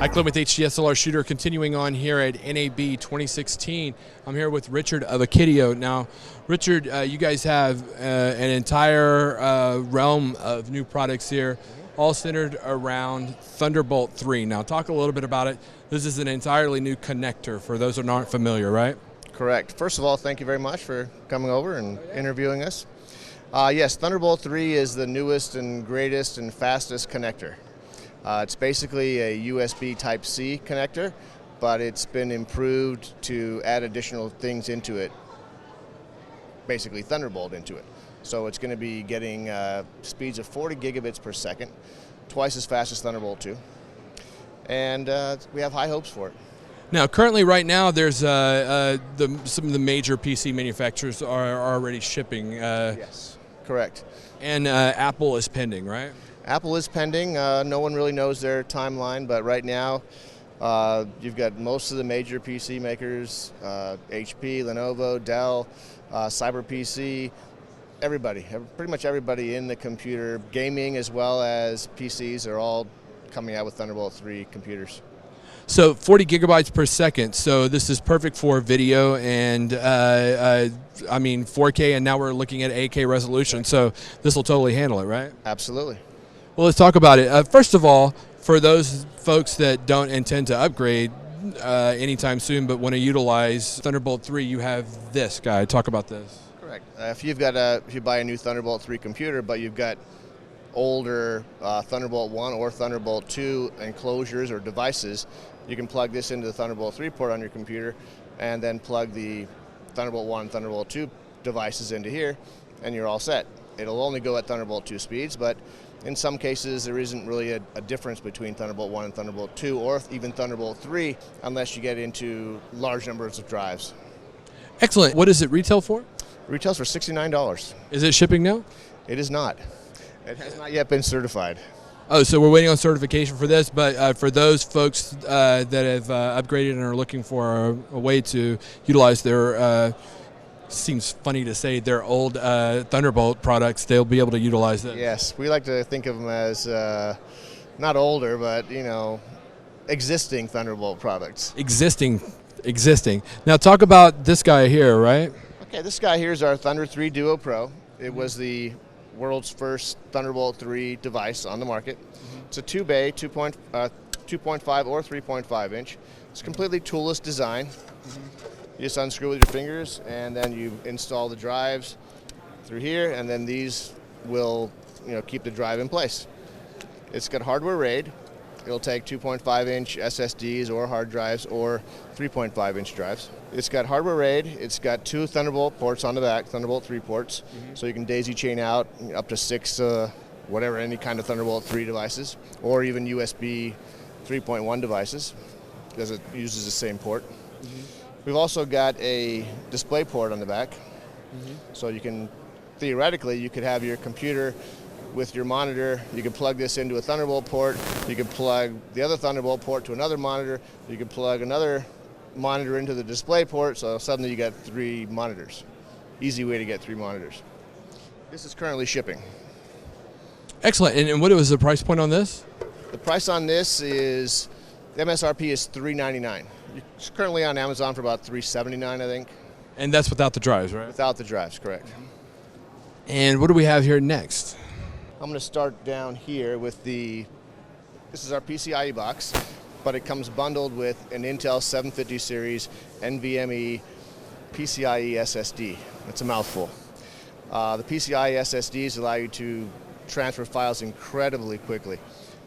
Hi, Clint with HDSLR Shooter, continuing on here at NAB 2016. I'm here with Richard of AKiTiO. Now, Richard, you guys have an entire realm of new products here, all centered around Thunderbolt 3. Now, talk a little bit about it. This is an entirely new connector for those who aren't familiar, right? Correct. First of all, thank you very much for coming over and interviewing us. Yes, Thunderbolt 3 is the newest and greatest and fastest connector. It's basically a USB Type-C connector, but it's been improved to add additional things into it, basically Thunderbolt into it. So it's going to be getting speeds of 40 gigabits per second, twice as fast as Thunderbolt 2, and we have high hopes for it. Now, currently, right now, there's some of the major PC manufacturers are already shipping. Yes, correct. And Apple is pending, right? Apple is pending. No one really knows their timeline, but right now you've got most of the major PC makers, HP, Lenovo, Dell, CyberPC, everybody, pretty much everybody in the computer, gaming as well as PCs are all coming out with Thunderbolt 3 computers. So 40 gigabytes per second, so this is perfect for video and I mean 4K, and now we're looking at 8K resolution, so this will totally handle it, right? Absolutely. Well, let's talk about it. First of all, for those folks that don't intend to upgrade anytime soon but want to utilize Thunderbolt 3, you have this guy. Talk about this. Correct. If you buy a new Thunderbolt 3 computer, but you've got older Thunderbolt 1 or Thunderbolt 2 enclosures or devices, you can plug this into the Thunderbolt 3 port on your computer and then plug the Thunderbolt 1 and Thunderbolt 2 devices into here, and you're all set. It'll only go at Thunderbolt 2 speeds, but in some cases there isn't really a difference between Thunderbolt 1 and Thunderbolt 2 or even Thunderbolt 3 unless you get into large numbers of drives. Excellent. What does it retail for? It retails for $69. Is it shipping now? It is not. It has not yet been certified. Oh, so we're waiting on certification for this, but for those folks that have upgraded and are looking for a way to utilize their, seems funny to say, their old Thunderbolt products, they'll be able to utilize this. Yes, we like to think of them as not older, but existing Thunderbolt products. Existing. Now talk about this guy here, right? Okay, this guy here is our Thunder 3 Duo Pro. It was the world's first Thunderbolt 3 device on the market. It's a 2-bay, 2.5 or 3.5 inch. It's completely toolless design. You just unscrew with your fingers, and then you install the drives through here, and then these will keep the drive in place. It's got hardware RAID. It'll take 2.5 inch SSDs or hard drives or 3.5 inch drives. It's got hardware RAID. It's got 2 Thunderbolt ports on the back, Thunderbolt 3 ports, so you can daisy chain out up to 6 whatever, any kind of Thunderbolt 3 devices, or even USB 3.1 devices, because it uses the same port. We've also got a display port on the back, so you can, theoretically, you could have your computer with your monitor. You can plug this into a Thunderbolt port. You can plug the other Thunderbolt port to another monitor. You can plug another monitor into the display port, so suddenly you got 3 monitors. Easy way to get 3 monitors. This is currently shipping. Excellent. And what was the price point on this? The price on this is, the MSRP is $399. It's currently on Amazon for about $379, I think. And that's without the drives, right? Without the drives, correct. And what do we have here next? I'm going to start down here with this is our PCIe box, but it comes bundled with an Intel 750 series NVMe PCIe SSD. It's a mouthful. The PCIe SSDs allow you to transfer files incredibly quickly.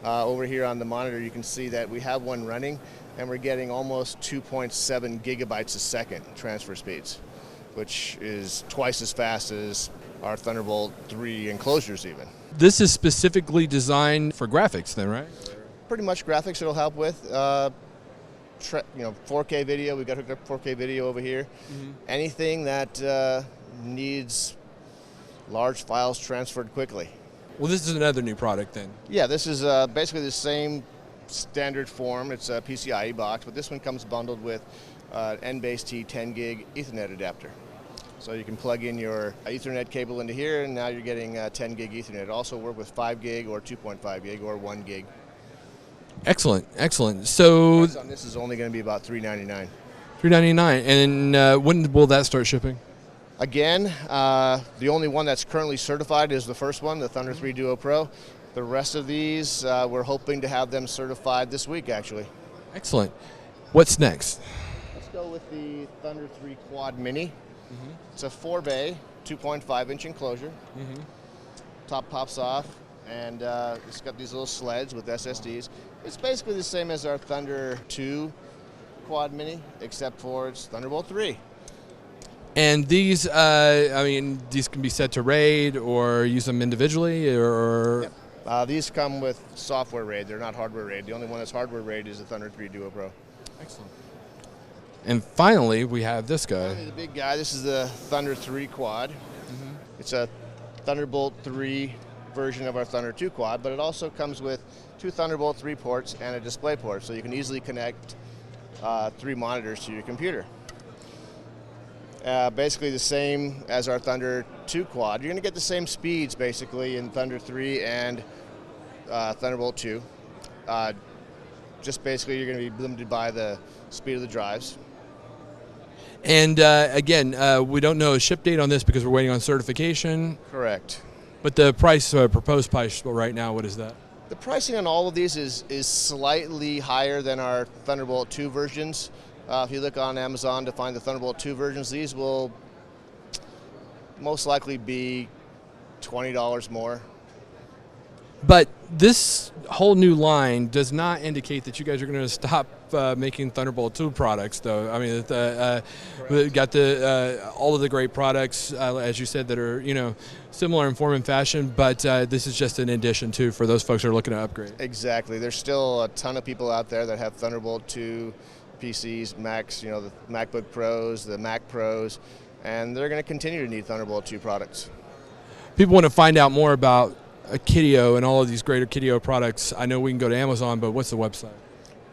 Over here on the monitor you can see that we have one running, and we're getting almost 2.7 gigabytes a second transfer speeds, which is twice as fast as our Thunderbolt 3 enclosures even. This is specifically designed for graphics then, right? Pretty much graphics it'll help with. 4K video, we've got hooked up 4K video over here. Anything that needs large files transferred quickly. Well, this is another new product then. Yeah, this is basically the same standard form. It's a PCIe box, but this one comes bundled with N-base-T 10 gig Ethernet adapter. So you can plug in your Ethernet cable into here, and now you're getting 10 gig Ethernet. It also works with 5 gig or 2.5 gig or 1 gig. Excellent, excellent. So Price on this is only going to be about $399. $399, and when will that start shipping? Again, the only one that's currently certified is the first one, the Thunder 3 Duo Pro. The rest of these, we're hoping to have them certified this week, actually. Excellent. What's next? Let's go with the Thunder 3 Quad Mini. It's a 4-bay, 2.5-inch enclosure. Top pops off, and it's got these little sleds with SSDs. It's basically the same as our Thunder 2 Quad Mini, except for it's Thunderbolt 3. And these, I mean, these can be set to RAID or use them individually, or? Yep. These come with software RAID. They're not hardware RAID. The only one that's hardware RAID is the Thunder 3 Duo Pro. Excellent. And finally, we have this guy. Finally, the big guy. This is the Thunder 3 Quad. It's a Thunderbolt 3 version of our Thunder 2 Quad, but it also comes with 2 Thunderbolt 3 ports and a display port, so you can easily connect 3 monitors to your computer. Basically the same as our Thunder 2 Quad. You're going to get the same speeds basically in Thunder 3 and Thunderbolt 2. Just basically you're going to be limited by the speed of the drives. And again, we don't know a ship date on this because we're waiting on certification. Correct. But the price, proposed price right now, what is that? The pricing on all of these is slightly higher than our Thunderbolt 2 versions. If you look on Amazon to find the Thunderbolt 2 versions, these will most likely be $20 more. But this whole new line does not indicate that you guys are going to stop making Thunderbolt 2 products, though. I mean, we got all of the great products, as you said, that are similar in form and fashion. But this is just an addition too for those folks who are looking to upgrade. Exactly. There's still a ton of people out there that have Thunderbolt 2 PCs, Macs, the MacBook Pros, the Mac Pros, and they're going to continue to need Thunderbolt 2 products. People want to find out more about AKiTiO and all of these great AKiTiO products. I know we can go to Amazon, but what's the website?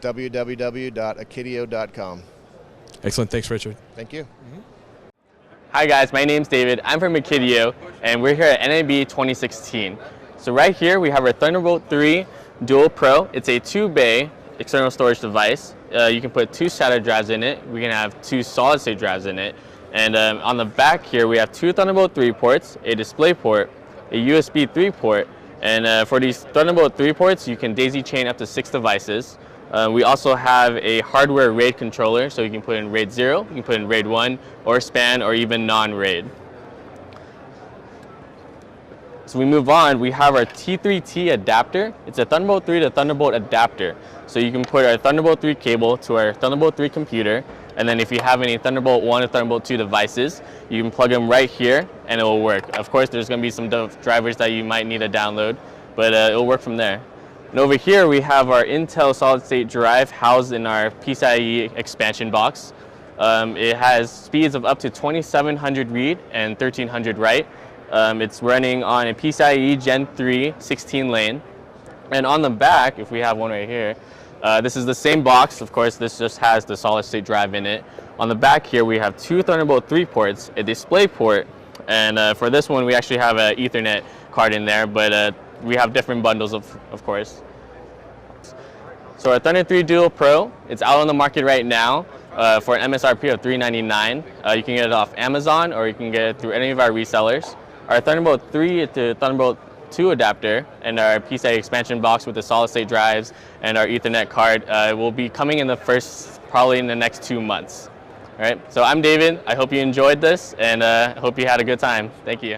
www.akitio.com. Excellent. Thanks, Richard. Thank you. Hi guys, my name's David. I'm from AKiTiO, and we're here at NAB 2016. So right here we have our Thunderbolt 3 Duo Pro. It's a 2-bay external storage device. You can put 2 SATA drives in it. We can have 2 solid-state drives in it. And on the back here, we have 2 Thunderbolt 3 ports, a display port, a USB 3 port, and for these Thunderbolt 3 ports, you can daisy chain up to 6 devices. We also have a hardware RAID controller, so you can put in RAID 0, you can put in RAID 1, or SPAN, or even non-RAID. So we move on, we have our T3T adapter. It's a Thunderbolt 3 to Thunderbolt adapter. So you can put our Thunderbolt 3 cable to our Thunderbolt 3 computer, and then if you have any Thunderbolt 1 or Thunderbolt 2 devices, you can plug them right here and it will work. Of course, there's going to be some drivers that you might need to download, but it will work from there. And over here we have our Intel solid-state drive housed in our PCIe expansion box. It has speeds of up to 2700 read and 1300 write. It's running on a PCIe Gen 3 16 lane. And on the back, if we have one right here, this is the same box. Of course, this just has the solid-state drive in it. On the back here, we have 2 Thunderbolt 3 ports, a display port, and for this one, we actually have an Ethernet card in there, but we have different bundles, of course. So our Thunder 3 Duo Pro, it's out on the market right now for an MSRP of $399. You can get it off Amazon, or you can get it through any of our resellers. Our Thunderbolt 3 to Thunderbolt 2 adapter and our PCIe expansion box with the solid-state drives and our Ethernet card will be coming in probably in the next 2 months. All right, so I'm David. I hope you enjoyed this, and I hope you had a good time. Thank you.